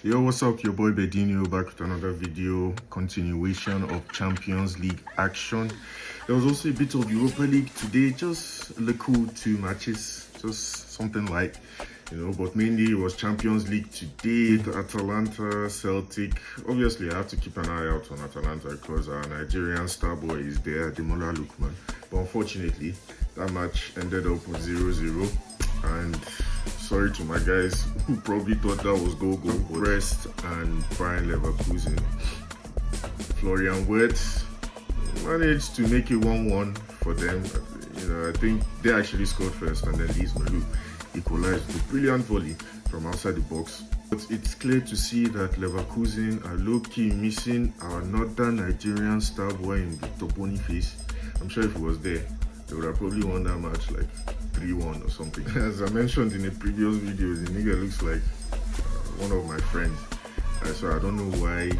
Yo, what's up? Your boy Bedinho back with another video, continuation of Champions League action. There was also a bit of Europa League today, just a little 2 matches, just something light, but mainly it was Champions League today. Atalanta, Celtic. Obviously, I have to keep an eye out on Atalanta because our Nigerian star boy is there, Demola Lookman. But unfortunately, that match ended up with 0-0. And sorry to my guys who probably thought that was goal. Brest and Bayern Leverkusen. Florian Wirtz managed to make it 1-1 for them. I think they actually scored first, and then Lies Malou equalized with a brilliant volley from outside the box. But it's clear to see that Leverkusen are low-key missing our northern Nigerian star boy in Victor Boniface. I'm sure if he was there, they would have probably won that match like 3-1 or something. As I mentioned in a previous video, the nigga looks like one of my friends. So I don't know why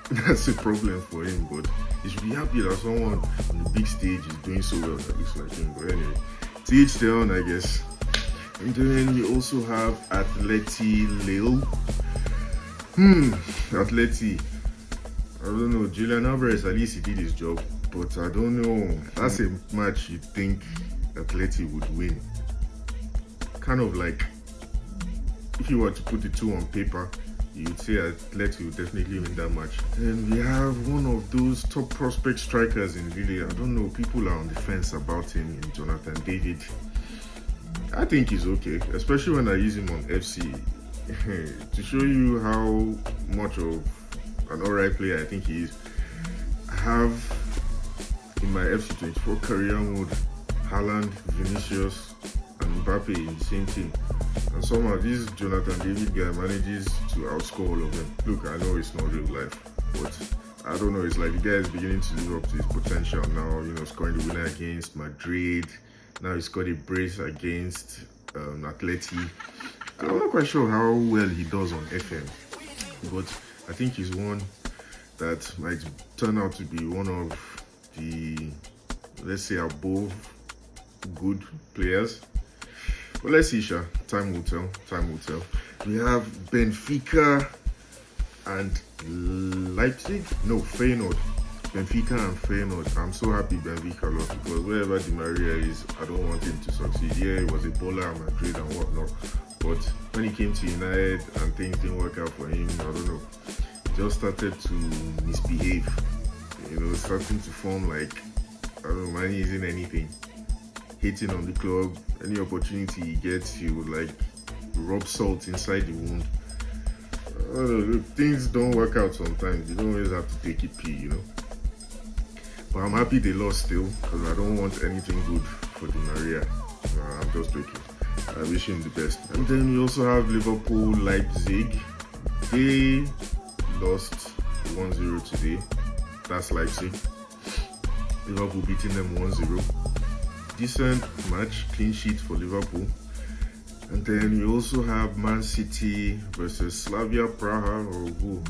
that's a problem for him, but he should be happy that someone on the big stage is doing so well that looks like him. But anyway, to each their own, I guess. And then we also have Atleti Lille. Atleti. I don't know, Julian Alvarez, at least he did his job, but I don't know. That's a match you'd think Atleti would win. Kind of like, if you were to put the two on paper, you'd say Atleti would definitely win that match. And we have one of those top prospect strikers in Lille. I don't know, people are on the fence about him, in Jonathan David. I think he's okay, especially when I use him on FC. To show you how much of an alright player I think he is, I have in my FC24 career mode Haaland, Vinicius, and Mbappe in the same team. And somehow this Jonathan David guy manages to outscore all of them. Look, I know it's not real life, but I don't know, it's like the guy is beginning to live up to his potential now, scoring the winner against Madrid. Now he's got a brace against Atleti. I'm not quite sure how well he does on FM, but I think he's one that might turn out to be one of the, let's say, above good players. But let's see, Sha. Time will tell. We have Benfica and Leipzig. No, Feyenoord. Benfica and Feyenoord. I'm so happy Benfica lost, because wherever Di Maria is, I don't want him to succeed. Yeah, he was a bowler at Madrid and whatnot, but when he came to United and things didn't work out for him, I don't know, he just started to misbehave. Starting to form like, I don't know, man, he isn't anything. Hating on the club, any opportunity he gets, he would like rub salt inside the wound. I don't know, look, things don't work out sometimes. You don't always have to take it P, But I'm happy they lost still, because I don't want anything good for Di Maria. I'm just joking. I wish him the best. And then we also have Liverpool, Leipzig. They lost 1-0 today. That's Leipzig. Liverpool beating them 1-0. Decent match, clean sheet for Liverpool. And then we also have Man City versus Slavia Praha,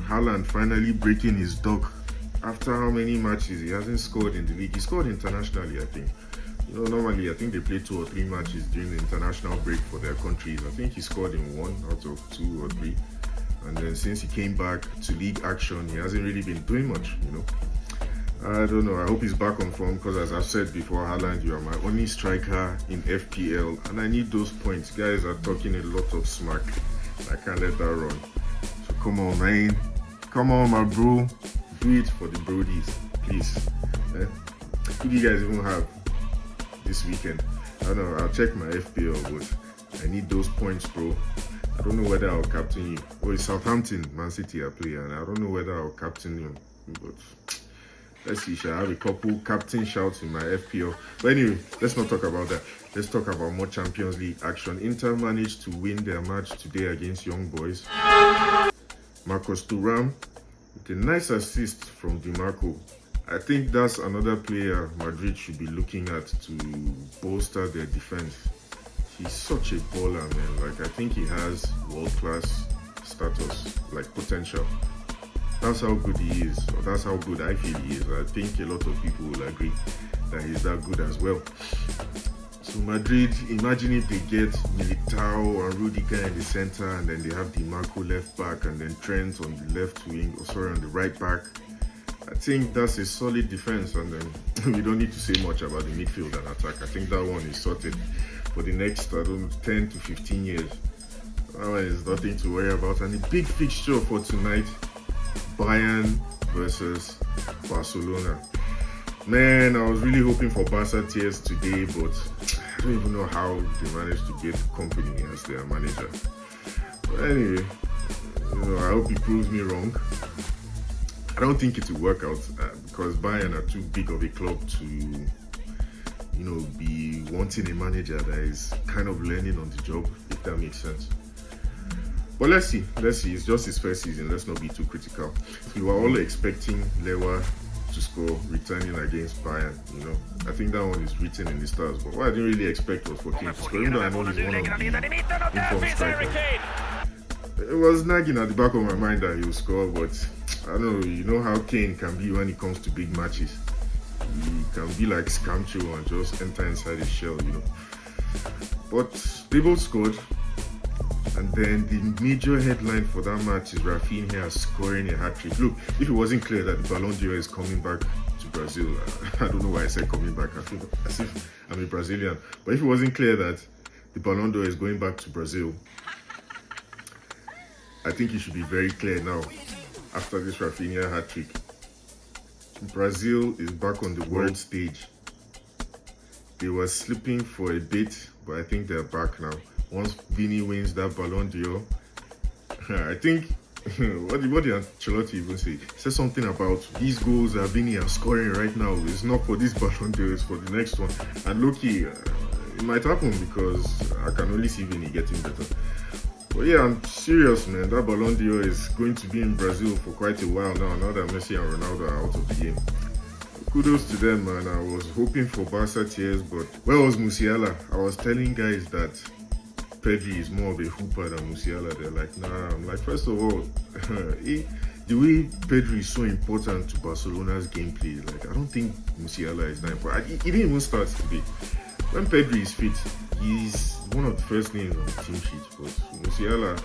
Haaland finally breaking his duck. After how many matches? He hasn't scored in the league. He scored internationally, I think. Normally I think they play 2 or 3 matches during the international break for their countries. I think he scored in 1 out of 2 or 3. And then since he came back to league action, he hasn't really been doing much, I don't know. I hope he's back on form, because as I've said before, Haaland, you are my only striker in FPL, and I need those points. Guys are talking a lot of smack. I can't let that run. So come on, man. Come on, my bro. Do it for the Brodies, please. Who do you guys even have this weekend? I don't know. I'll check my FPL, but I need those points, bro. I don't know whether I'll captain you. Oh, it's Southampton, Man City are playing, and I don't know whether I'll captain you, but let's see. I have a couple captain shouts in my FPL. But anyway, let's not talk about that. Let's talk about more Champions League action. Inter managed to win their match today against Young Boys. Marcus Thuram with a nice assist from DiMarco. I think that's another player Madrid should be looking at to bolster their defense. He's such a baller, man. I think he has world-class status, potential. That's how good he is, or that's how good I feel he is. I think a lot of people will agree that he's that good as well. So Madrid, imagine if they get Militao and Rudiger in the center, and then they have Di Marco left back, and then Trent on the left wing, on the right back. I think that's a solid defense, and then we don't need to say much about the midfield and attack. I think that one is sorted for the next 10 to 15 years. That one is nothing to worry about. And the big fixture for tonight, Bayern versus Barcelona. Man, I was really hoping for Barca tears today, but I don't even know how they managed to get company as their manager. But anyway, I hope he proves me wrong. I don't think it will work out because Bayern are too big of a club to, be wanting a manager that is kind of learning on the job, if that makes sense. But let's see. It's just his first season. Let's not be too critical. We were all expecting Lewa to score, returning against Bayern. I think that one is written in the stars. But what I didn't really expect was for Kane to score, even though I know he's one of the informed strikers. It was nagging at the back of my mind that he would score, but I don't know. You know how Kane can be when it comes to big matches. He can be like Scamcho and just enter inside his shell, But they both scored. And then the major headline for that match is Rafinha scoring a hat-trick. Look, if it wasn't clear that the Ballon d'Or is coming back to Brazil, I don't know why I said coming back. I feel as if I'm a Brazilian. But if it wasn't clear that the Ballon d'Or is going back to Brazil, I think it should be very clear now after this Rafinha hat-trick. Brazil is back on the world stage. They were slipping for a bit, but I think they're back now. Once Vini wins that Ballon d'Or, I think, what did Ancelotti even say? He said something about these goals that Vini are scoring right now. It's not for this Ballon d'Or, it's for the next one. And low-key, it might happen because I can only see Vini getting better. But yeah, I'm serious, man. That Ballon d'Or is going to be in Brazil for quite a while now that Messi and Ronaldo are out of the game. Kudos to them, man. I was hoping for Barca tears, but where was Musiala? I was telling guys that Pedri is more of a hooper than Musiala. They're like, nah. I'm like, first of all, the way Pedri is so important to Barcelona's gameplay, like, I don't think Musiala is that important. He didn't even start today. When Pedri is fit, he's one of the first names on the team sheet. But Musiala,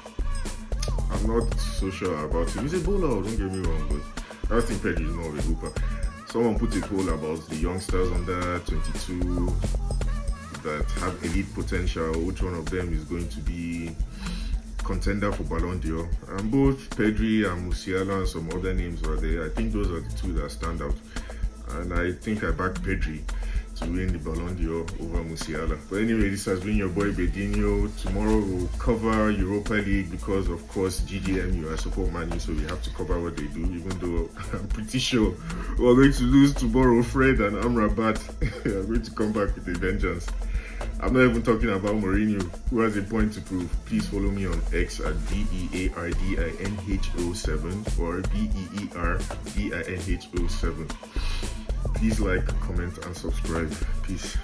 I'm not so sure about him. He's a bowler, don't get me wrong, but I think Pedri is more of a hooper. Someone put a poll about the youngsters under 22 that have elite potential. Which one of them is going to be contender for Ballon d'Or? And both Pedri and Musiala and some other names were there. I think those are the two that stand out. And I think I backed Pedri to win the Ballon d'Or over Musiala. But anyway, this has been your boy Bedinho. Tomorrow we'll cover Europa League because, of course, GDMU, I support Man U, so we have to cover what they do, even though I'm pretty sure we're going to lose tomorrow. Fred and Amrabat are going to come back with a vengeance. I'm not even talking about Mourinho, who has a point to prove. Please follow me on X at BEARDINHO7 or BEERDINHO7. Please like, comment, and subscribe. Peace.